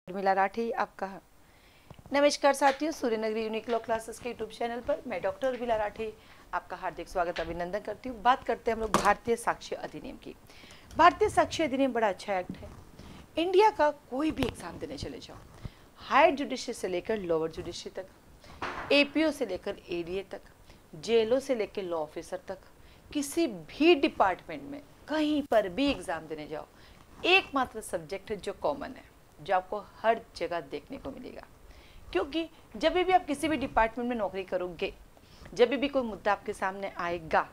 उर्मिला राठी आपका नमस्कार साथियों, सूर्यनगरी यूनिक लॉ क्लासेस के यूट्यूब चैनल पर मैं डॉक्टर उर्मिला राठी आपका हार्दिक स्वागत अभिनंदन करती हूँ। बात करते हैं हम लोग भारतीय साक्ष्य अधिनियम की। भारतीय साक्ष्य अधिनियम बड़ा अच्छा एक्ट है। इंडिया का कोई भी एग्जाम देने चले जाओ, हायर जुडिशरी से लेकर लोअर जुडिशरी तक, एपीओ से लेकर एडीए तक, जेलों से लेकर लॉ ऑफिसर तक, किसी भी डिपार्टमेंट में कहीं पर भी एग्जाम देने जाओ, एकमात्र सब्जेक्ट है जो कॉमन है, जो आपको हर जगह देखने को मिलेगा। क्योंकि जब भी आप किसी भी डिपार्टमेंट में नौकरी करोगे, जब भी कोई मुद्दा आपके सामने आएगा,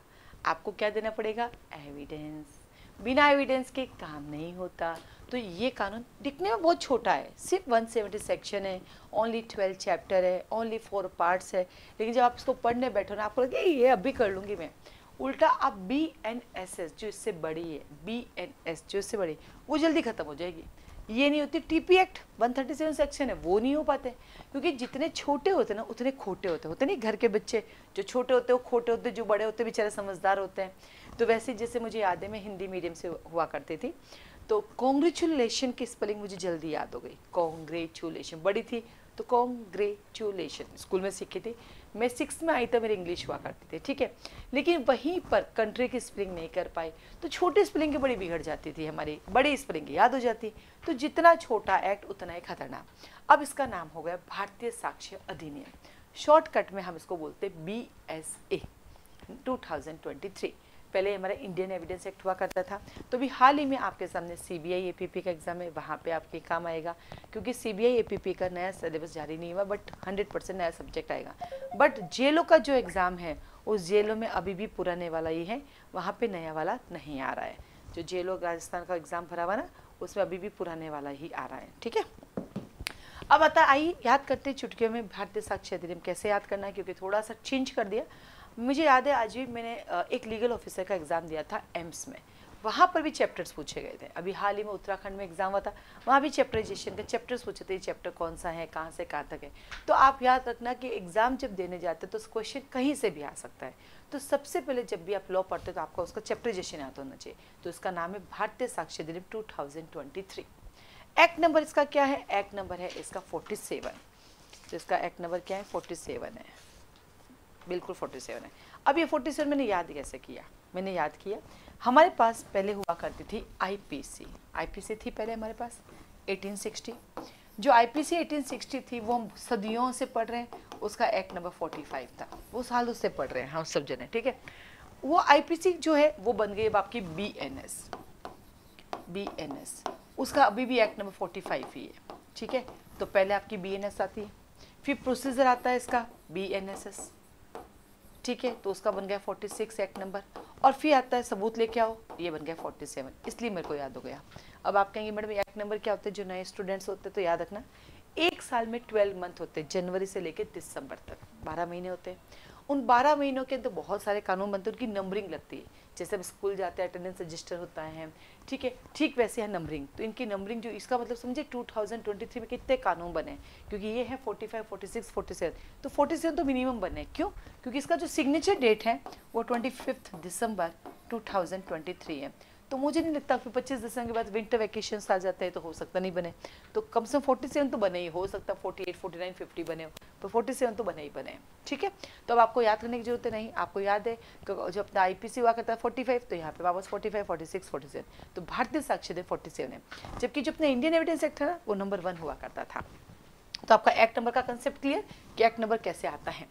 आपको क्या देना पड़ेगा? एविडेंस। बिना एविडेंस के काम नहीं होता। तो ये कानून दिखने में बहुत छोटा है, सिर्फ 170 सेक्शन है, ओनली 12 चैप्टर है, ओनली 4 पार्ट्स है, लेकिन जब आप इसको पढ़ने बैठो ना, आपको लगे ये अभी कर लूँगी मैं। उल्टा आप BNSS जो इससे बड़ी है, BNS जो इससे बड़ी, वो जल्दी खत्म हो जाएगी। ये नहीं होती। TP एक्ट 137 सेक्शन है, वो नहीं हो पाते, क्योंकि जितने छोटे होते ना उतने खोटे होते नहीं। घर के बच्चे जो छोटे होते वो खोटे होते, जो बड़े होते बेचारे समझदार होते हैं। तो वैसे जैसे मुझे याद है, मैं हिंदी मीडियम से हुआ करती थी, तो कॉन्ग्रेचुलेशन की स्पेलिंग मुझे जल्दी याद हो गई। कॉन्ग्रेचुलेशन, बड़ी थी तो कॉन्ग्रेचुलेशन स्कूल में सीखी थी। मैं 6th में आई तो मेरी इंग्लिश हुआ करती थी, ठीक है। लेकिन वहीं पर कंट्री की स्पेलिंग नहीं कर पाई, तो छोटी स्पेलिंग की बड़ी बिगड़ जाती थी हमारी, बड़ी स्पेलिंग याद हो जाती। तो जितना छोटा एक्ट उतना ही खतरनाक। अब इसका नाम हो गया भारतीय साक्ष्य अधिनियम, शॉर्टकट में हम इसको बोलते BSA 2023। पहले हमारा इंडियन एविडेंस एक्ट हुआ करता था। तो भी हाल ही में आपके सामने CBI APP का एग्जाम है, वहाँ पे आपके काम आएगा, क्योंकि CBI APP का नया सिलेबस जारी नहीं हुआ, बट 100% नया सब्जेक्ट आएगा। बट जेलों का जो एग्ज़ाम है, उस जेलों में अभी भी पुराने वाला ही है, वहाँ पे नया वाला नहीं आ रहा है। जो जेलों राजस्थान का एग्ज़ाम भरा हुआ ना, उसमें अभी भी पुराने वाला ही आ रहा है, ठीक है। अब आइए याद करते हैं चुटकियों में भारतीय साक्ष्य अधिनियम कैसे याद करना है, क्योंकि थोड़ा सा चेंज कर दिया। मुझे याद है आज भी मैंने एक लीगल ऑफिसर का एग्ज़ाम दिया था एम्स में, वहाँ पर भी चैप्टर्स पूछे गए थे। अभी हाल ही में उत्तराखंड में एग्जाम हुआ था, वहाँ भी चैप्टराइजेशन के चैप्टर्स पूछे थे, चैप्टर कौन सा है, कहाँ से कहाँ तक है। तो आप याद रखना कि एग्जाम जब देने जाते तो क्वेश्चन कहीं से भी आ सकता है। तो सबसे पहले जब भी आप लॉ पढ़ते तो आपका उसका चैप्टराइजेशन याद होना चाहिए। तो इसका नाम है भारतीय साक्ष्य अधिनियम 2023। एक्ट नंबर इसका क्या है? एक्ट नंबर है इसका 47। तो इसका एक्ट नंबर क्या है? 47 है, बिल्कुल 47 है। अब ये 47 मैंने याद कैसे किया? मैंने याद किया, हमारे पास पहले हुआ करती थी IPC थी पहले हमारे पास 1860। जो IPC 1860 थी वो हम सदियों से पढ़ रहे हैं, उसका एक्ट नंबर 45 था, वो सालों से पढ़ रहे हैं हम सब जने, ठीक है। वो IPC जो है वो बन गई अब आपकी BNS, उसका अभी भी एक्ट नंबर 45 ही है, ठीक है। तो पहले आपकी BNS आती है, फिर प्रोसीजर आता है इसका BNSS, ठीक है। तो उसका बन गया 46 एक्ट नंबर, और फिर आता है सबूत लेके आओ, ये बन गया 47, इसलिए मेरे को याद हो गया। अब आप कहेंगे मैडम एक्ट नंबर क्या होते हैं? जो नए स्टूडेंट्स होते हैं तो याद रखना, एक साल में 12 मंथ होते हैं, जनवरी से लेकर दिसंबर तक 12 महीने होते हैं। उन 12 महीनों के अंदर बहुत सारे कानून बनते हैं, उनकी नंबरिंग लगती है। जैसे हम स्कूल जाते हैं अटेंडेंस रजिस्टर होता है, ठीक है, ठीक वैसे है नंबरिंग। तो इनकी नंबरिंग जो, इसका मतलब समझे 2023 में कितने कानून बने, क्योंकि ये है 45, 46, 47, तो 47 तो मिनिमम बने। क्यों? क्योंकि इसका जो सिग्नेचर डेट है वो 25 दिसंबर 2023 है। तो मुझे नहीं लगता फिर 25 दिसंबर के बाद विंटर वैकेशंस आ जाते हैं तो हो सकता नहीं बने। तो कम से कम 47 तो बने ही, हो सकता 48, 49, 50 बने हो, तो 47 तो बने ही बने, ठीक है। तो अब आपको याद करने की जरूरत नहीं, आपको याद है जो अपना IPC हुआ करता है 45, तो यहाँ पे वापस 45, 46, 47, तो भारतीय साक्ष्य अधिनियम 47 है। जबकि जो अपना इंडियन एविडेंस एक्ट है ना, वो नंबर 1 हुआ करता था। तो आपका एक्ट नंबर का कंसेप्ट क्लियर कि एक्ट नंबर कैसे आता है।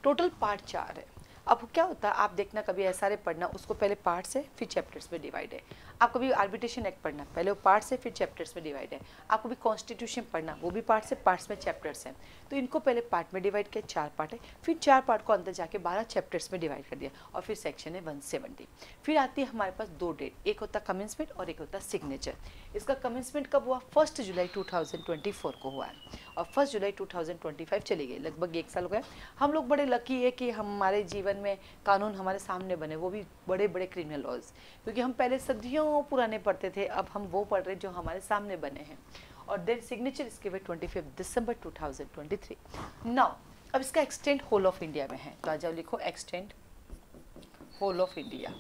टोटल पार्ट 4 है। अब क्या होता है, आप देखना कभी SRA पढ़ना, उसको पहले पार्ट से फिर चैप्टर्स में डिवाइड है। आप कभी आर्बिट्रेशन एक्ट पढ़ना, पहले वो पार्ट से फिर चैप्टर्स में डिवाइड है। आप कभी कॉन्स्टिट्यूशन पढ़ना, वो भी पार्ट से, पार्ट्स में चैप्टर्स हैं। तो इनको पहले पार्ट में डिवाइड किया, 4 पार्ट है, फिर 4 पार्ट को अंदर जाके 12 चैप्टर्स में डिवाइड कर दिया, और फिर सेक्शन है 170। फिर आती है हमारे पास 2 डेट, एक होता कमेंसमेंट और एक होता सिग्नेचर। इसका कमेंसमेंट कब हुआ? 1 जुलाई 2024 को हुआ है, और 1 जुलाई 2025 चली गई, लगभग 1 साल हो गया। हम लोग बड़े लकी है कि हमारे जीवन में कानून हमारे सामने बने, वो भी बड़े बड़े क्रिमिनल लॉज, क्योंकि हम पहले सदियों पुराने पढ़ते थे, अब हम वो पढ़ रहे जो हमारे सामने बने हैं। और देन सिग्नेचर इसके हुए 25 दिसंबर 2023। नाउ अब इसका एक्सटेंड होल ऑफ इंडिया में है, तो आ जाओ लिखो एक्सटेंड होल ऑफ इंडिया।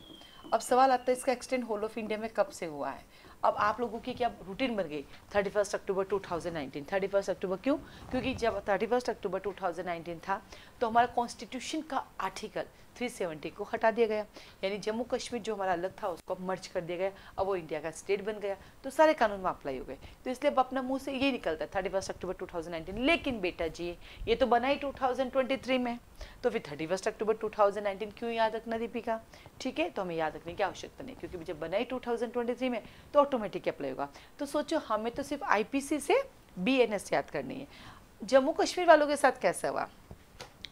अब सवाल आता है इसका एक्सटेंड होल ऑफ इंडिया में कब से हुआ है? अब आप लोगों की क्या रूटीन बन गई 31 अक्टूबर 2019। 31 अक्टूबर क्यों? क्योंकि जब 31 अक्टूबर 2019 था तो हमारा कॉन्स्टिट्यूशन का आर्टिकल 370 को हटा दिया गया, यानी जम्मू कश्मीर जो हमारा अलग था उसको मर्ज कर दिया गया, अब वो इंडिया का स्टेट बन गया, तो सारे कानून में अप्लाई हो गए। तो इसलिए अब अपना मुंह से यही निकलता है 31 अक्टूबर 2019। लेकिन बेटा जी ये तो बना ही 2023 में, तो फिर 31 अक्टूबर 2019 क्यों याद रखना दीपिका? ठीक है, तो हमें याद रखने की आवश्यकता नहीं, क्योंकि जब बना ही 2023 में तो ऑटोमेटिक अप्लाई होगा। तो सोचो हमें तो सिर्फ IPC से BNS याद करनी है। जम्मू कश्मीर वालों के साथ कैसा हुआ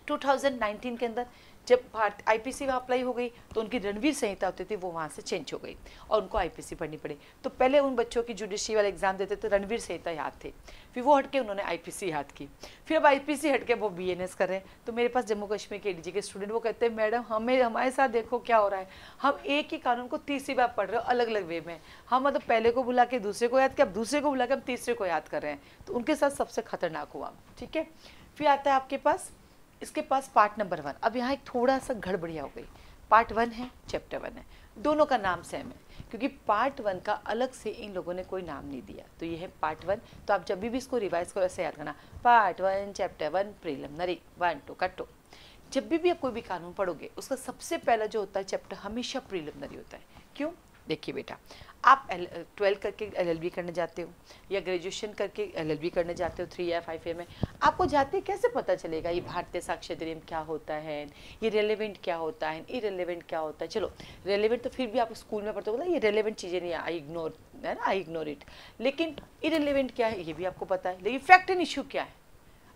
2019 के अंदर, जब भारत IPC वहाँ अप्लाई हो गई तो उनकी रणवीर संहिता होती थी वो वहाँ से चेंज हो गई और उनको IPC पढ़नी पड़ी। तो पहले उन बच्चों की जुडिशरी वाले एग्जाम देते थे रणवीर संहिता याद थे, फिर वो हटके उन्होंने IPC याद की, फिर अब IPC हटके वो BNS कर रहे हैं। तो मेरे पास जम्मू कश्मीर के ADG के स्टूडेंट वो कहते हैं मैडम हमारे साथ देखो क्या हो रहा है, हम एक ही कानून को तीसरी बार पढ़ रहे हो अलग अलग वे में, हम मतलब पहले को बुला के दूसरे को याद किया, अब दूसरे को बुला के हम तीसरे को याद कर रहे हैं। तो उनके साथ सबसे खतरनाक हुआ। ठीक है, फिर आता है आपके पास इसके पास पार्ट नंबर 1। अब यहाँ एक थोड़ा सा गड़बड़िया हो गई, पार्ट 1 है चैप्टर 1 है, दोनों का नाम सेम है, क्योंकि पार्ट 1 का अलग से इन लोगों ने कोई नाम नहीं दिया, तो ये है पार्ट 1। तो आप जब भी इसको रिवाइज करो ऐसे याद करना, पार्ट 1 चैप्टर 1 प्रीलिमिनरी 1 2 कट्टो। जब भी आप कोई भी कानून पढ़ोगे उसका सबसे पहला जो होता है चैप्टर हमेशा प्रीलिमिनरी होता है। क्यों? देखिए बेटा, आप 12 करके LLB करने जाते हो या ग्रेजुएशन करके LLB करने जाते हो 3 या 5 ईयर में, आपको जाते कैसे पता चलेगा ये भारतीय साक्ष्य अधिनियम क्या होता है, ये रेलेवेंट क्या होता है, इरेलेवेंट क्या होता है। चलो रेलेवेंट तो फिर भी आप स्कूल में पढ़ते हो, ये रेलेवेंट चीज़ें नहीं, आई इग्नोर इट। लेकिन इरेलेवेंट क्या है ये भी आपको पता है, लेकिन फैक्ट एंड इशू क्या है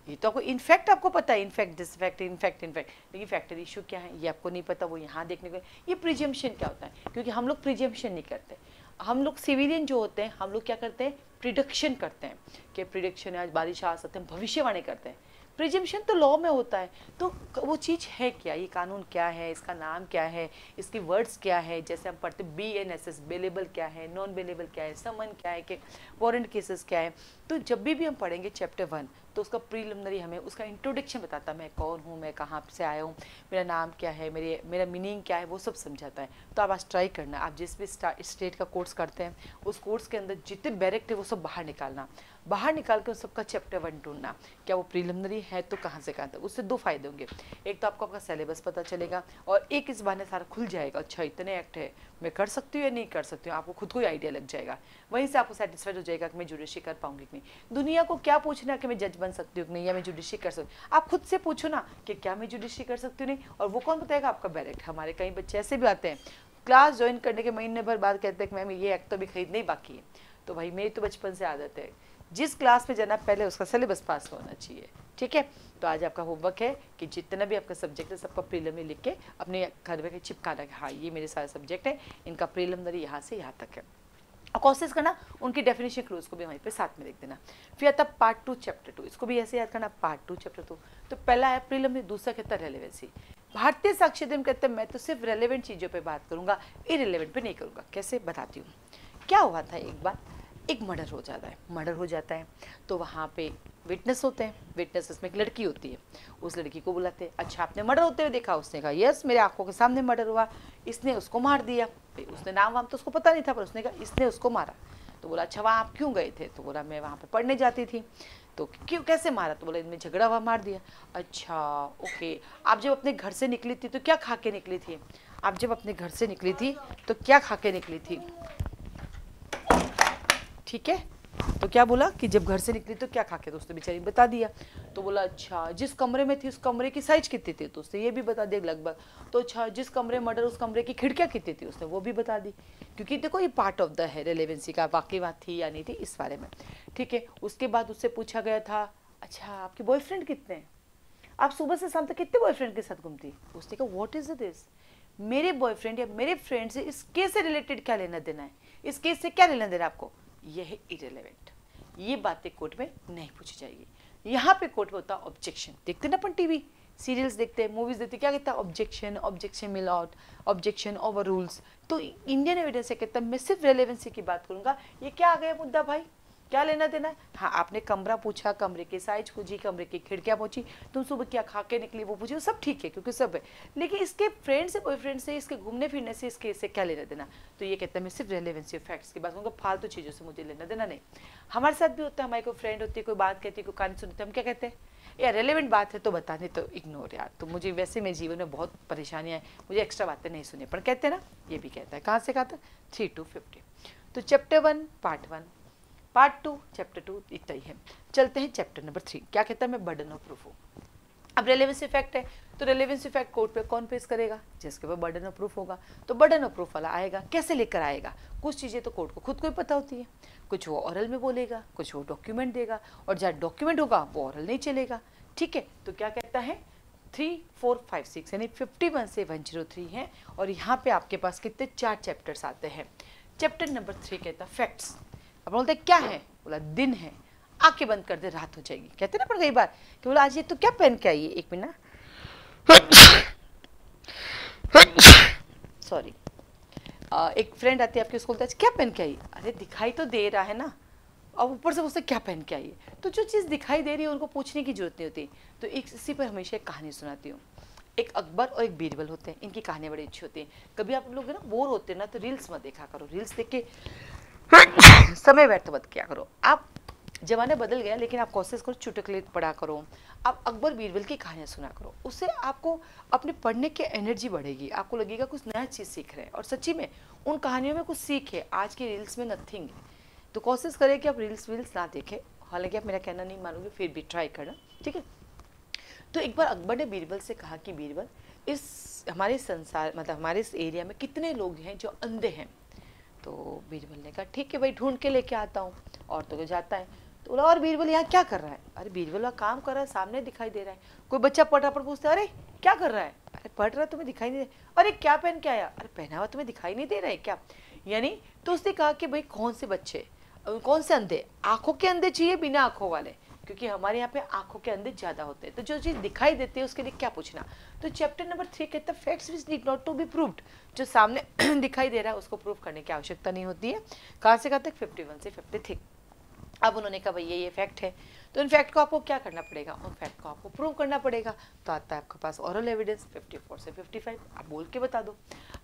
ये तो आपको इनफैक्ट आपको पता है, इनफैक्ट दिस फैक्ट इनफैक्ट लेकिन फैक्टर इशू क्या है ये आपको नहीं पता, वो यहाँ देखने को। ये प्रिजम्पशन क्या होता है, क्योंकि हम लोग प्रिजम्पशन नहीं करते, हम लोग सिविलियन जो होते हैं हम लोग क्या करते हैं, प्रिडिक्शन करते हैं कि प्रिडिक्शन आज बारिश आ सकते हैं, भविष्यवाणी करते हैं। प्रिजम्पशन तो लॉ में होता है, तो वो चीज़ है क्या, ये कानून क्या है, इसका नाम क्या है, इसकी वर्ड्स क्या है, जैसे हम पढ़ते BNSS बेलेबल क्या है, नॉन बेलेबल क्या है, समन क्या है, कि वारंट केसेस क्या है। तो जब भी हम पढ़ेंगे चैप्टर 1 तो उसका प्रीलिमिनरी हमें उसका इंट्रोडक्शन बताता, मैं कौन हूँ, मैं कहाँ से आया हूँ, मेरा नाम क्या है, मेरा मीनिंग क्या है, वो सब समझाता है। तो आप आज ट्राई करना, आप जिस भी स्टेट का कोर्स करते हैं उस कोर्स के अंदर जितने बैरेक्ट है वो सब बाहर निकालना, बाहर निकाल के उस सबका चैप्टर 1 ढूंढना, क्या वो प्रीलिमिनरी है तो कहाँ से कहाँ तक। उससे 2 फायदे होंगे, एक तो आपको आपका सिलेबस पता चलेगा और एक इस बहाने सारा खुल जाएगा, अच्छा इतने एक्ट है मैं कर सकती हूँ या नहीं कर सकती हूँ, आपको खुद को ही आइडिया लग जाएगा। वहीं से आपको सेटिस्फाइड हो जाएगा कि मैं जुडिशरी कर पाऊंगी कि नहीं। दुनिया को क्या पूछना कि मैं जज बन सकती हूँ कि नहीं, या मैं जुडिशरी कर सकती हूँ, आप खुद से पूछो ना कि क्या मैं जुडिशरी कर सकती हूँ नहीं, और वो कौन बताएगा, आपका बैरेक्ट। हमारे कई बच्चे ऐसे भी आते हैं क्लास ज्वाइन करने के महीने भर बाद कहते हैं कि मैम ये एक्ट तो अभी खरीदने ही बाकी है। तो भाई मेरी तो बचपन से आदत है, जिस क्लास में जाना पहले उसका सिलेबस पास होना चाहिए। ठीक है, तो आज आपका होमवर्क है कि जितना भी आपका सब्जेक्ट है सबका प्रीलिमिनरी लिख के अपने घर में चिपकाना है, हाँ ये मेरे सारे सब्जेक्ट है, इनका प्रीलिमिनरी यहाँ से यहाँ तक है, और कोशिश करना उनकी डेफिनेशन क्लोज को भी वहीं पे साथ में लिख देना। फिर आता पार्ट 2 चैप्टर 2, इसको भी ऐसे याद करना, पार्ट 2 चैप्टर 2। तो पहला है प्रीलिमिनरी, दूसरा कहता है रेलेवेंसी। भारतीय साक्ष्य अधिनियम कहते हैं मैं तो सिर्फ रेलेवेंट चीज़ों पे बात करूंगा, इरेलेवेंट पे नहीं करूंगा। कैसे बताती हूँ। क्या हुआ था, एक बार एक मर्डर हो जाता है, तो वहाँ पे विटनेस होते हैं, विटनेस इसमें एक लड़की होती है, उस लड़की को बुलाते हैं, अच्छा आपने मर्डर होते हुए देखा, उसने कहा यस मेरे आंखों के सामने मर्डर हुआ, इसने उसको मार दिया। उसने नाम वाम तो उसको पता नहीं था, पर उसने कहा इसने उसको मारा। तो बोला अच्छा वहाँ आप क्यों गए थे, तो बोला मैं वहाँ पे पढ़ने जाती थी। तो क्यों कैसे मारा, तो बोला इनमें झगड़ा हुआ मार दिया। अच्छा ओके, आप जब अपने घर से निकली थी तो क्या खा के निकली थी, आप जब अपने घर से निकली थी तो क्या खा के निकली थी। ठीक है, तो क्या बोला कि जब घर से निकली तो क्या खा के, तो उसने बेचारी बता दिया। तो बोला अच्छा जिस कमरे में थी उस कमरे की साइज कितनी थी, तो उसने ये भी बता दिया लगभग। तो अच्छा जिस कमरे में मर्डर उस कमरे की खिड़कियाँ कितनी थी, उसने वो भी बता दी, क्योंकि देखो ये पार्ट ऑफ द है रेलेवेंसी का, वाकई बात थी या नहीं थी इस बारे में। ठीक है, उसके बाद उससे पूछा गया था अच्छा आपके बॉयफ्रेंड कितने हैं, आप सुबह से शाम तक कितने बॉयफ्रेंड के साथ घूमती। उसने कहा व्हाट इज दिस, मेरे बॉयफ्रेंड या मेरे फ्रेंड से इस केस से रिलेटेड क्या लेना देना है, इस केस से क्या लेना देना आपको, यह है इरेलेवेंट। ये बातें कोर्ट में नहीं पूछी जाएगी। यहाँ पे कोर्ट में होता है ऑब्जेक्शन। देखते ना अपन टीवी सीरियल्स देखते हैं, मूवीज देखते हैं, क्या कहता है ऑब्जेक्शन, ऑब्जेक्शन मिल आउट, ऑब्जेक्शन ओवर रूल्स। तो इंडियन एविडेंस से कहता है मैं सिर्फ रेलेवेंसी की बात करूंगा। ये क्या आ गया मुद्दा भाई क्या लेना देना है? हाँ, आपने कमरा पूछा, कमरे की साइज पूछी, कमरे की खिड़कियाँ पूछी, तुम सुबह क्या खा के निकली वो पूछी, वो सब ठीक है क्योंकि सब है, लेकिन इसके फ्रेंड से, बॉयफ्रेंड से, इसके घूमने फिरने से, इससे क्या लेना देना? तो ये कहता है मैं सिर्फ रेलेवेंसी ऑफ फैक्ट्स की बात करूँगा, फालतू चीज़ों से मुझे लेना देना नहीं। हमारे साथ भी होता है, हमारी कोई फ्रेंड होती है, कोई बात कहती है, कोई कहानी सुनते हैं, हम क्या कहते हैं, यार रेलेवेंट बात है तो बताने, तो इग्नोर यार, तो मुझे वैसे मेरे जीवन में बहुत परेशानियाँ हैं, मुझे एक्स्ट्रा बातें नहीं सुनी, पर कहते हैं ना, ये भी कहता है। कहाँ से कहता है? 3 to 50। तो चैप्टर 1 पार्ट 1, पार्ट 2 चैप्टर 2 इतना ही है। चलते हैं चैप्टर नंबर 3। क्या कहता है? मैं बर्डन ऑफ प्रूफ हूँ। अब रेलेवेंसी फैक्ट है, तो रेलेवेंसी फैक्ट कोर्ट पे कौन पेश करेगा? जिसके ऊपर बर्डन ऑफ प्रूफ होगा। तो बर्डन ऑफ प्रूफ वाला आएगा, कैसे लेकर आएगा? कुछ चीज़ें तो कोर्ट को खुद को ही पता होती है, कुछ वो ऑरल में बोलेगा, कुछ वो डॉक्यूमेंट देगा, और जहाँ डॉक्यूमेंट होगा वो ऑरल नहीं चलेगा। ठीक है, तो क्या कहता है? 3, 4, 5, 6 यानी 51 से 103 है, और यहाँ पे आपके पास कितने 4 चैप्टर्स आते हैं। चैप्टर नंबर 3 कहता है फैक्ट्स। अब बोलते क्या है? बोला दिन है, आंखें बंद कर दे रात हो जाएगी। कहते ना पर कई बार कि बोला आज ये तो क्या पहन के आई है, एक मिनट, सॉरी, एक फ्रेंड आती है आपके स्कूल, क्या पहन के आई? अरे दिखाई तो दे रहा है ना, और ऊपर से उससे क्या पहन के आई है? तो जो चीज़ दिखाई दे रही है उनको पूछने की जरूरत नहीं होती। तो एक इसी पर हमेशा एक कहानी सुनाती हूँ। एक अकबर और एक बीरबल होते हैं, इनकी कहानियाँ बड़ी अच्छी होती हैं। कभी आप लोग ना बोर होते हैं ना, तो रील्स मत देखा करो, रील्स देख के समय व्यर्थ मत किया करो। आप जमाने बदल गया, लेकिन आप कोशिश करो चुटकुले पढ़ा करो, आप अकबर बीरबल की कहानियाँ सुना करो, उससे आपको अपने पढ़ने की एनर्जी बढ़ेगी, आपको लगेगा कुछ नया चीज़ सीख रहे हैं, और सच्ची में उन कहानियों में कुछ सीख है। आज की रील्स में नथिंग है, तो कोशिश करें कि आप रील्स ना देखें। हालांकि आप मेरा कहना नहीं मानोगे, फिर भी ट्राई करना, ठीक है। तो एक बार अकबर ने बीरबल से कहा कि बीरबल, इस हमारे संसार मतलब हमारे इस एरिया में कितने लोग हैं जो अंधे हैं? तो बीरबल ने कहा ठीक है भाई, ढूंढ के लेके आता हूँ। और तो जाता है, तो बोला और बीरबल यहाँ क्या कर रहा है? अरे बीरबल वह काम कर रहा है, सामने दिखाई दे रहा है। कोई बच्चा पढ़ पूछता है, अरे क्या कर रहा है? अरे पढ़ रहा है, तुम्हें दिखाई नहीं दे। अरे क्या पहन के आया? अरे पहना हुआ तुम्हें दिखाई नहीं दे रहा है क्या? यानी तो उसने कहा कि भाई कौन से बच्चे, कौन से अंधे? आंखों के अंधे चाहिए, बिना आंखों वाले, क्योंकि हमारे यहाँ पे आंखों के अंधे ज्यादा होते हैं। तो जो चीज दिखाई देती है उसके लिए क्या पूछना? तो चैप्टर नंबर 3 कहता है facts which need not to be proved. जो सामने दिखाई दे रहा है उसको प्रूव करने की आवश्यकता नहीं होती है। कहाँ से कहाँ तक? 51 से 53। अब उन्होंने कहा भाई ये फैक्ट है, तो इन फैक्ट को आपको क्या करना पड़ेगा? उन फैक्ट को आपको प्रूव करना पड़ेगा। तो आता है आपके पास ओरल एविडेंस 54 से 55, आप बोल के बता दो।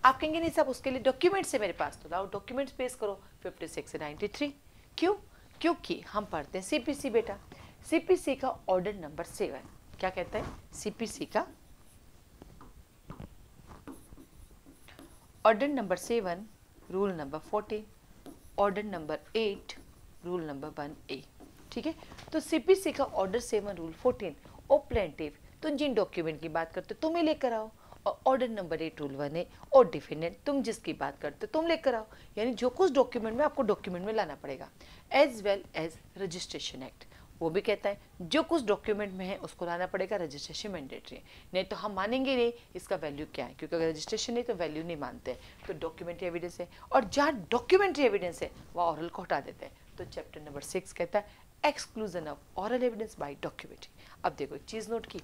आप कहेंगे नहीं साहब उसके लिए डॉक्यूमेंट्स है मेरे पास, तो लाओ डॉक्यूमेंट्स पेश करो 56 से 93। क्यों? क्योंकि हम पढ़ते हैं सीपीसी बेटा, सीपीसी का ऑर्डर नंबर 7 क्या कहता है? सीपीसी का order number 7 rule number 14, order number 8 rule number 1A। ठीक है, तो सीपीसी का ऑर्डर 7 रूल 14 ओ प्लेंटिव, तुम जिन डॉक्यूमेंट की बात करते हो तुम ही लेकर आओ, और ऑर्डर नंबर 8 रूल 1A और डिफेंडेंट, तुम जिसकी बात करते हो तुम लेकर आओ। यानी जो कुछ डॉक्यूमेंट में आपको डॉक्यूमेंट में लाना पड़ेगा, as well as registration act, वो भी कहता है जो कुछ डॉक्यूमेंट में है उसको लाना पड़ेगा, रजिस्ट्रेशन मैंडेटरी है, नहीं तो हम मानेंगे नहीं इसका वैल्यू क्या है, क्योंकि अगर रजिस्ट्रेशन नहीं तो वैल्यू नहीं मानते। तो डॉक्यूमेंट्री एविडेंस है, और जहाँ डॉक्यूमेंट्री एविडेंस है वह ऑरल को हटा देते हैं। तो चैप्टर नंबर 6 कहता है exclusion of oral evidence by documentary. अब देखो एक चीज नोट की,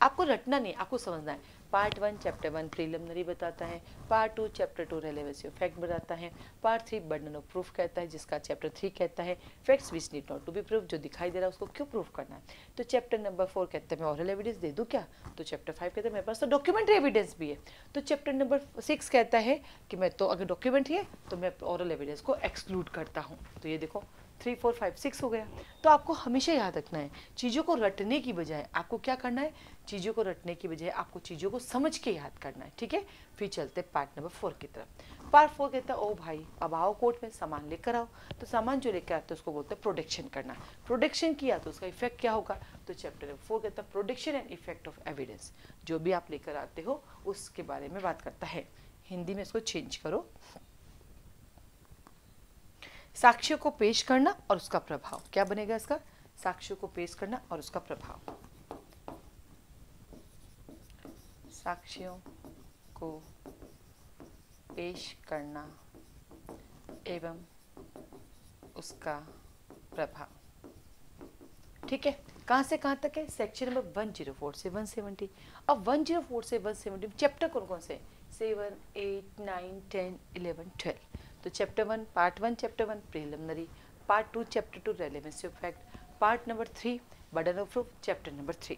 आपको रटना नहीं, आपको समझना है। पार्ट 1 चैप्टर 1 प्रीलिमिनरी बताता है, part 2 chapter 2 relevancy of fact बताता है, पार्ट 3 बर्डन ऑफ प्रूफ कहता है, जिसका चैप्टर 3 कहता है facts which need not to be proof, जो दिखाई दे रहा है उसको क्यों प्रूफ करना है। तो चैप्टर नंबर 4 कहता है मैं ऑरल एविडेंस दे दूं क्या? तो चैप्टर 5 कहता है मेरे पास तो डॉक्यूमेंट्री एविडेंस भी है। तो चैप्टर नंबर 6 कहता है कि मैं तो अगर डॉक्यूमेंट्री है तो मैं ऑरल एविडेंस को एक्सक्लूड करता हूँ। तो ये देखो 3, 4, 5, 6 हो गया। तो आपको हमेशा याद रखना है, चीज़ों को रटने की बजाय आपको क्या करना है? चीज़ों को रटने की बजाय आपको चीज़ों को समझ के याद करना है, ठीक है। फिर चलते पार्ट नंबर 4 की तरफ। पार्ट 4 कहता है ओ भाई अब आओ कोर्ट में, सामान लेकर आओ। तो सामान जो लेकर आते हैं उसको बोलते हैं प्रोडक्शन करना। प्रोडक्शन किया तो उसका इफेक्ट क्या होगा? तो चैप्टर नंबर 4 कहता है production and effect of evidence, जो भी आप लेकर आते हो उसके बारे में बात करता है। हिंदी में इसको चेंज करो, साक्ष्यों को पेश करना और उसका प्रभाव। क्या बनेगा इसका? साक्ष्यों को पेश करना और उसका प्रभाव। साक्ष्यों को पेश करना एवं उसका प्रभाव, ठीक है। कहां से कहां तक है? सेक्शन नंबर 104 से 170। अब 104 से 170 चैप्टर कौन कौन से? 7, 8, 9, 10, 11, 12। तो chapter 1 part 1 chapter 1 preliminary, part 2 chapter 2 relevancy of fact, part number 3 burden of proof chapter number 3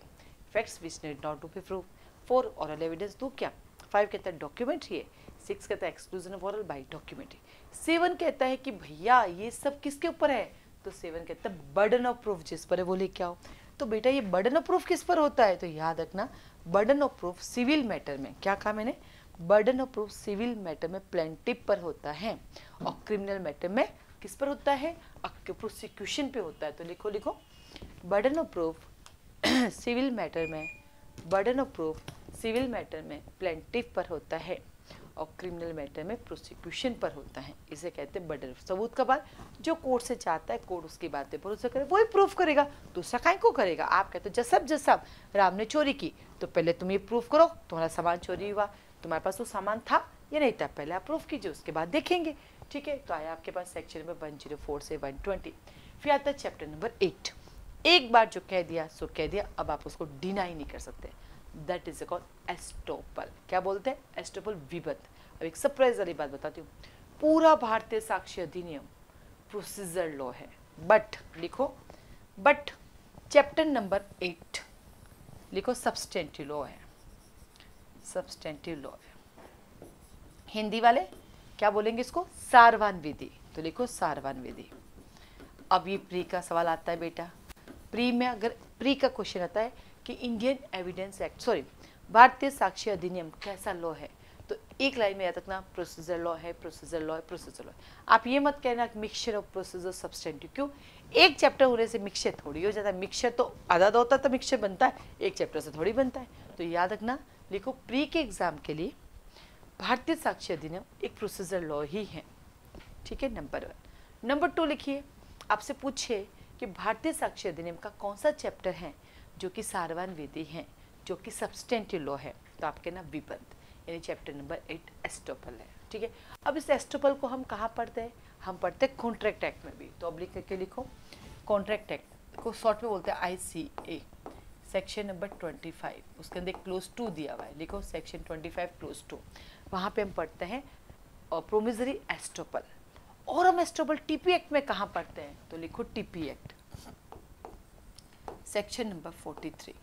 facts which need not to be prove, 4 oral evidence दो क्या, 5 कहता है डॉक्यूमेंट्री है, 6 कहता है exclusion of oral by documentary, 7 कहता है कि भैया ये सब किसके ऊपर है, तो 7 कहता है बर्डन ऑफ प्रूफ जिस पर है वो लेके आओ। तो बेटा ये बर्डन ऑफ प्रूफ किस पर होता है, तो याद रखना burden of proof civil matter में, क्या कहा मैंने, burden of proof civil matter में प्लेंटिफ पर होता है और क्रिमिनल मैटर में किस पर होता है, प्रोसिक्यूशन पे होता है। तो लिखो लिखो burden of proof civil matter में, burden of proof civil matter में प्लेंटिफ पर होता है और क्रिमिनल मैटर में प्रोसिक्यूशन पर होता है। इसे कहते हैं बर्डन ऑफ सबूत का बात, जो कोर्ट से चाहता है कोर्ट उसकी बातें भरोसा करे वही प्रूफ करेगा, दूसरा काहे को करेगा। आप कहते हो जब राम ने चोरी की तो पहले तुम ये प्रूफ करो तुम्हारा सामान चोरी हुआ, तुम्हारे पास वो सामान था या नहीं था, पहले आप प्रूफ कीजिए उसके बाद देखेंगे। ठीक है, तो आया आपके पास सेक्शन नंबर 104 से 120। फिर आता है चैप्टर नंबर 8। एक बार जो कह दिया सो कह दिया, अब आप उसको डिनाई नहीं कर सकते, दैट इज कॉल्ड एस्टोपल। क्या बोलते हैं, एस्टोपल विबद्ध। अब एक सरप्राइज वाली बात बताती हूँ, पूरा भारतीय साक्ष्य अधिनियम प्रोसीजर लॉ है, बट लिखो बट चैप्टर नंबर 8 लिखो सब्सटेंटिव लॉ है, सब्सटेंटिव लॉ है। हिंदी वाले क्या बोलेंगे इसको, सारवान विधि, तो लिखो सारवान विधि। अब ये प्री का सवाल आता है बेटा, प्री में अगर प्री का क्वेश्चन आता है कि इंडियन एविडेंस एक्ट सॉरी भारतीय साक्ष्य अधिनियम कैसा लॉ है, तो एक लाइन में याद रखना प्रोसीजर लॉ है, प्रोसीजर लॉ है, प्रोसीजर लॉ है। आप ये मत कहना मिक्सचर ऑफ प्रोसीजर सब्सटेंटिव, क्यों, एक चैप्टर होने से मिक्सचर थोड़ी हो जाता है, मिक्सचर तो आधा आधा होता है तो मिक्सचर बनता है, एक चैप्टर से थोड़ी बनता है। तो याद रखना लिखो प्री के एग्जाम के लिए भारतीय साक्ष्य अधिनियम एक प्रोसीजर लॉ ही है। ठीक है, नंबर 1। नंबर 2 लिखिए, आपसे पूछे कि भारतीय साक्ष्य अधिनियम का कौन सा चैप्टर है जो कि सारवान विधि है, जो कि सब्सटेंटिव लॉ है, तो आप कहना विबद्ध, यानी चैप्टर नंबर 8 एस्टोपल है। ठीक है, अब इस एस्टोपल को हम कहाँ पढ़ते हैं, हम पढ़ते हैं कॉन्ट्रैक्ट एक्ट में भी, तो अब लिख करके लिखो कॉन्ट्रैक्ट एक्ट को शॉर्ट में बोलते हैं ICA, सेक्शन नंबर 25, उसके अंदर क्लोज 2 दिया हुआ है, लिखो सेक्शन 25 क्लोज 2, वहाँ पे हम पढ़ते हैं प्रोमिसरी एस्टोपल। और हम एस्टोपल TP एक्ट में कहाँ पढ़ते हैं, तो लिखो TP एक्ट सेक्शन नंबर 43।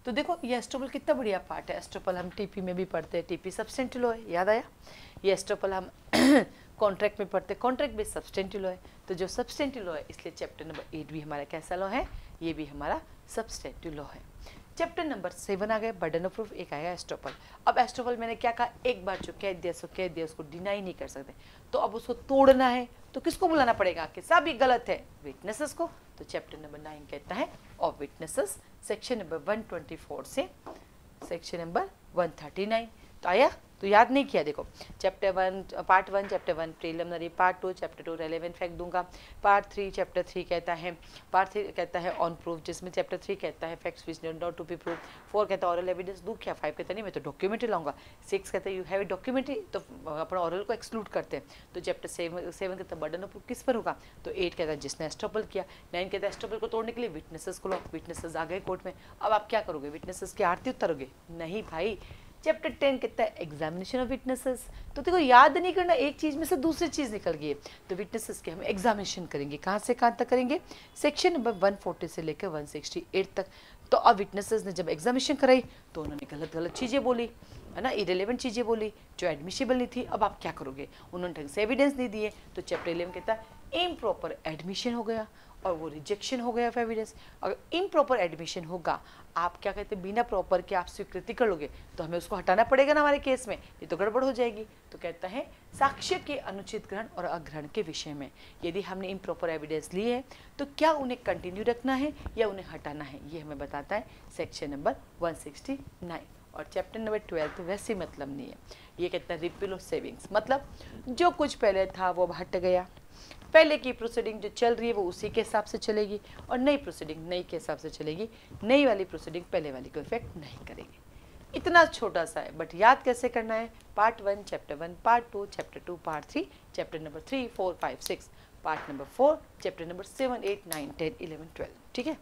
तो देखो ये एस्टोपल कितना बढ़िया पार्ट है, एस्टोपल हम TP में भी पढ़ते हैं, TP सब्सटेंटिव लॉ है, याद आया। ये एस्टोपल हम कॉन्ट्रैक्ट में पढ़ते हैं, कॉन्ट्रैक्ट भी सब्सटेंटिव लॉ है, तो जो सब्सटेंटिव लॉ है इसलिए चैप्टर नंबर 8 भी हमारा कैसा लॉ है, ये भी हमारा सब्सटेंटिव लॉ है। चैप्टर नंबर 7 आ गया बर्डन ऑफ प्रूफ, एक आया एस्टोपल। अब एस्टोपल मैंने क्या कहा, एक बार जो कह दिया सो कह दिया, उसको डिनाई नहीं कर सकते, तो अब उसको तोड़ना है तो किसको बुलाना पड़ेगा कि सब ही गलत है, विटनेसेस को। तो चैप्टर नंबर 9 कहता है ऑफ विटनेसेस, सेक्शन नंबर 124 से सेक्शन नंबर 139। तो आया, तो याद नहीं किया, देखो chapter 1 part 1 chapter 1 preliminary, part 2 chapter 2 relevant fact दूंगा, पार्ट 3 चैप्टर 3 कहता है, पार्ट 3 कहता है ऑन प्रूफ, जिसमें चैप्टर 3 कहता है facts which need not to be prove, 4 कहता है ऑरल एविडेंस दूं क्या, 5 कहता नहीं मैं तो डॉक्यूमेंट्री लाऊंगा, 6 कहता है यू हैव ए डॉक्यूमेंट्री, तो अपना ऑरल को एक्सक्लूड करते हैं। तो चैप्टर 7 कहता है बर्डन ऑफ प्रूफ किस पर होगा, तो 8 कहता है जिसने एस्टोपल किया, 9 कहता है एस्टोपल को तोड़ने के लिए विटनेसेस को लो, विटनेसेस आ गए कोर्ट में, अब आप क्या करोगे, विटनेसेस की आरती उतारोगे, नहीं भाई। चैप्टर 10 कहता है एग्जामिनेशन ऑफ विटनेसेस, तो देखो याद नहीं करना, एक चीज में से दूसरी चीज निकल गई है, तो विटनेसेस के हम एग्जामिनेशन करेंगे, कहाँ से कहाँ तक करेंगे, सेक्शन नंबर 140 से लेकर 168 तक। तो अब विटनेसेस ने जब एग्जामिनेशन कराई तो उन्होंने गलत गलत चीज़ें बोली, है ना, इरेलीवेंट चीज़ें बोली जो एडमिशिबल नहीं थी, अब आप क्या करोगे, उन्होंने ढंग से एविडेंस नहीं दिए, तो चैप्टर 11 कहता है इम्प्रॉपर एडमिशन हो गया और वो रिजेक्शन हो गया ऑफ एविडेंस। अगर इम्प्रॉपर एडमिशन होगा, आप क्या कहते हैं बिना प्रॉपर के आप स्वीकृति कर लोगे तो हमें उसको हटाना पड़ेगा ना हमारे केस में, ये तो गड़बड़ हो जाएगी। तो कहता है साक्ष्य के अनुचित ग्रहण और अग्रहण के विषय में यदि हमने इम्प्रॉपर एविडेंस लिए है तो क्या उन्हें कंटिन्यू रखना है या उन्हें हटाना है, ये हमें बताता है सेक्शन नंबर 169। और चैप्टर नंबर 12 तो वैसे मतलब नहीं है, ये कहता है रिपील ऑफ सेविंग्स, मतलब जो कुछ पहले था वो हट गया, पहले की प्रोसीडिंग जो चल रही है वो उसी के हिसाब से चलेगी और नई प्रोसीडिंग नई के हिसाब से चलेगी, नई वाली प्रोसीडिंग पहले वाली को इफेक्ट नहीं करेगी। इतना छोटा सा है, बट याद कैसे करना है, part 1 chapter 1, part 2 chapter 2, part 3 chapter number 3, 4, 5, 6, part number 4 chapter number 7, 8, 9, 10, 11, 12। ठीक है,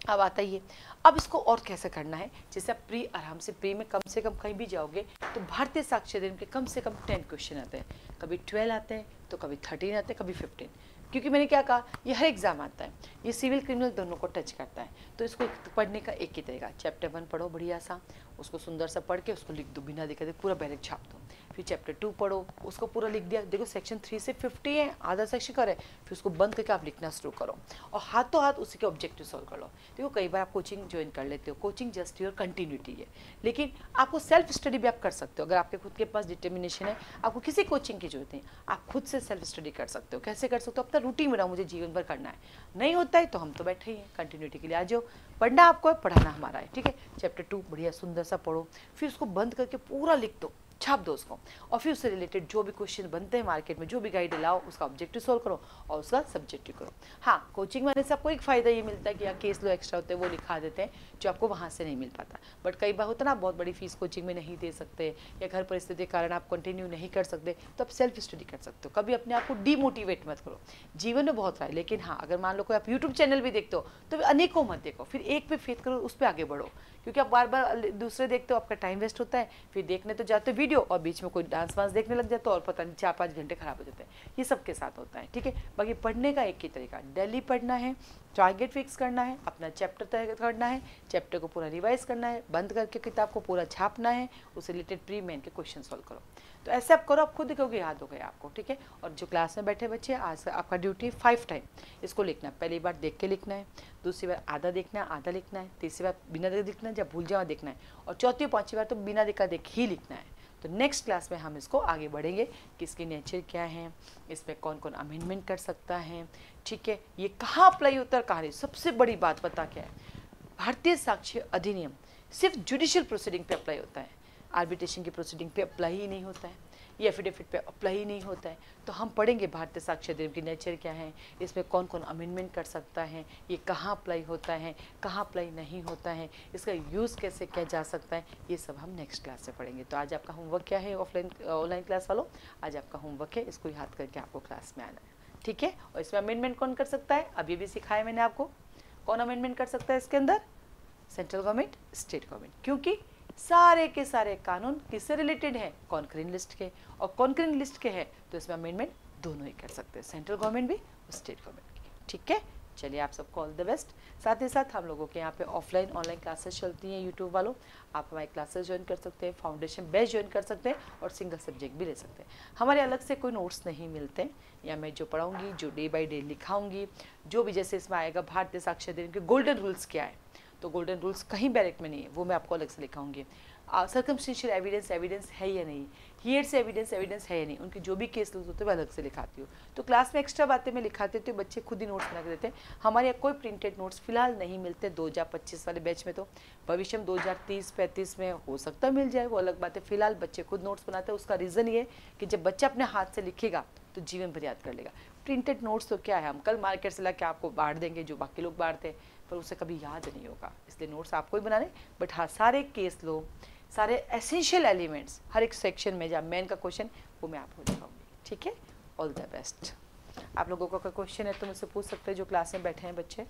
अब आता ही है, अब इसको और कैसे करना है, जैसे आप प्री आराम से प्री में कम से कम कहीं भी जाओगे तो भारतीय साक्ष्य अधिनियम के कम से कम 10 क्वेश्चन आते हैं, कभी 12 आते हैं तो कभी 13 आते हैं, कभी 15। क्योंकि मैंने क्या कहा, ये हर एग्जाम आता है, ये सिविल क्रिमिनल दोनों को टच करता है। तो इसको पढ़ने का एक ही तरीका, चैप्टर 1 पढ़ो बढ़िया सा, उसको सुंदर सा पढ़ के उसको लिख दो, बिना दिक्कत पूरा बैलेट छाप दो। फिर चैप्टर 2 पढ़ो, उसको पूरा लिख दिया, देखो सेक्शन 3 से 50 है, आधा सेक्शन कर है, फिर उसको बंद करके आप लिखना शुरू करो और हाथों हाथ उसी के ऑब्जेक्टिव सॉल्व कर लो। देखो कई बार आप कोचिंग ज्वाइन कर लेते हो, कोचिंग जस्ट योर कंटिन्यूटी है, लेकिन आपको सेल्फ स्टडी भी आप कर सकते हो। अगर आपके खुद के पास डिटर्मिनेशन है, आपको किसी कोचिंग की जरूरत नहीं, आप खुद से सेल्फ स्टडी कर सकते हो। कैसे कर सकते हो, अपना रूटीन बनाओ, मुझे जीवन भर करना है, नहीं होता है तो हम तो बैठे ही हैं, कंटिन्यूटी के लिए आ जाओ। पढ़ना आपको है, पढ़ाना हमारा है, ठीक है। चैप्टर 2 बढ़िया सुंदर सा पढ़ो, फिर उसको बंद करके पूरा लिख दो, छाप दो उसको, और फिर उससे रिलेटेड जो भी क्वेश्चन बनते हैं मार्केट में, जो भी गाइड लाओ, उसका ऑब्जेक्टिव सोल्व करो और उसका सब्जेक्टिव करो। हाँ, कोचिंग वाले से आपको एक फ़ायदा ये मिलता है कि यहाँ केस लो एक्स्ट्रा होते हैं, वो लिखा देते हैं जो आपको वहाँ से नहीं मिल पाता। बट कई बार होता है ना, बहुत बड़ी फीस कोचिंग में नहीं दे सकते या घर परिस्थिति के कारण आप कंटिन्यू नहीं कर सकते, तो आप सेल्फ स्टडी कर सकते हो। कभी अपने आप को डीमोटिवेट मत करो, जीवन में बहुत रहा है, लेकिन हाँ, अगर मान लो कोई आप यूट्यूब चैनल भी देखते हो तो अनेकों मत देखो, फिर एक पे फेथ करो, उस पर आगे बढ़ो, क्योंकि आप बार बार दूसरे देखते हो, आपका टाइम वेस्ट होता है। फिर देखने तो जाते हो वीडियो और बीच में कोई डांस वांस देखने लग जाते हो और पता नहीं 4-5 घंटे खराब हो जाते हैं। ये सबके साथ होता है, ठीक है। बाकी पढ़ने का एक ही तरीका, डेली पढ़ना है, टारगेट फिक्स करना है, अपना चैप्टर तय करना है, चैप्टर को पूरा रिवाइज करना है, बंद करके किताब को पूरा छापना है, उससे रिलेटेड प्री मेन के क्वेश्चन सॉल्व करो। तो ऐसे आप करो, आप खुद देखोगे याद हो गया आपको, ठीक है। और जो क्लास में बैठे बच्चे, आज आपका ड्यूटी 5 टाइम इसको लिखना है। पहली बार देख के लिखना है, दूसरी बार आधा देखना है, आधा लिखना है, तीसरी बार बिना देखे लिखना है, जब भूल जाओ देखना है, और चौथी और पांचवी बार तो बिना देखा देख ही लिखना है। तो नेक्स्ट क्लास में हम इसको आगे बढ़ेंगे कि इसकी नेचर क्या है, इसमें कौन कौन अमेंडमेंट कर सकता है, ठीक है, ये कहाँ अप्लाई होता है, कहाँ नहीं। सबसे बड़ी बात पता क्या है, भारतीय साक्ष्य अधिनियम सिर्फ जुडिशियल प्रोसीडिंग पे अप्लाई होता है, आर्बिट्रेशन की प्रोसीडिंग पे अप्लाई ही नहीं होता है, ये एफिडेविट पे अप्लाई ही नहीं होता है। तो हम पढ़ेंगे भारतीय साक्ष्य अधिनियम की नेचर क्या है, इसमें कौन कौन अमेंडमेंट कर सकता है, ये कहाँ अप्लाई होता है, कहाँ अप्लाई नहीं होता है, इसका यूज़ कैसे किया जा सकता है, ये सब हम नेक्स्ट क्लास से पढ़ेंगे। तो आज आपका होमवर्क क्या है ऑनलाइन क्लास वालों, आज आपका होमवर्क है, इसको याद करके आपको क्लास में आना है, ठीक है। और इसमें अमेंडमेंट कौन कर सकता है, अभी भी सिखाया मैंने आपको, कौन अमेंडमेंट कर सकता है इसके अंदर, सेंट्रल गवर्नमेंट, स्टेट गवर्नमेंट, क्योंकि सारे के सारे कानून किससे रिलेटेड है, कॉन्करिंग लिस्ट के, और कॉन्करिंग लिस्ट के हैं तो इसमें अमेंडमेंट दोनों ही कर सकते हैं, सेंट्रल गवर्नमेंट भी और स्टेट गवर्नमेंट की, ठीक है। चलिए आप सबको ऑल द बेस्ट। साथ ही साथ हम लोगों के यहाँ पे ऑफलाइन ऑनलाइन क्लासेस चलती हैं यूट्यूब वालों, आप हमारी क्लासेस ज्वाइन कर सकते हैं, फाउंडेशन बेस ज्वाइन कर सकते हैं और सिंगल सब्जेक्ट भी ले सकते हैं। हमारे अलग से कोई नोट्स नहीं मिलते, या मैं जो पढ़ाऊँगी, जो डे बाई डे लिखाऊँगी, जो भी जैसे इसमें आएगा भारतीय साक्ष्य अधिनियम के गोल्डन रूल्स क्या है, तो गोल्डन रूल्स कहीं बैरेक्ट में नहीं है, वो मैं आपको अलग से लिखाऊंगी। सर्कमस्टेंशियल एविडेंस है या नहीं, हियरसे एविडेंस है या नहीं, उनके जो भी केस होते हैं मैं अलग से लिखाती हूँ। तो क्लास में एक्स्ट्रा बातें मैं लिखाती हूँ तो बच्चे खुद ही नोट्स बना के देते हैं। हमारे यहाँ कोई प्रिंटेड नोट्स फिलहाल नहीं मिलते 2025 वाले बैच में, तो भविष्य में 2030-35 में हो सकता है मिल जाए, वो अलग बात है। फिलहाल बच्चे खुद नोट्स बनाते हैं, उसका रीज़न ये कि जब बच्चा अपने हाथ से लिखेगा तो जीवन भर याद कर लेगा। प्रिंटेड नोट्स तो क्या है, हम कल मार्केट से ला के आपको बांट देंगे जो बाकी लोग बांटते हैं, पर उसे कभी याद नहीं होगा, इसलिए नोट्स आपको ही बनाने। बट हाँ, सारे केस लो, सारे एसेंशियल एलिमेंट्स हर एक सेक्शन में जहाँ मेन का क्वेश्चन वो मैं आपको दिखाऊंगी, ठीक है। All the best. आप लोगों का कोई क्वेश्चन है तो मुझसे पूछ सकते हैं जो क्लास में बैठे हैं बच्चे।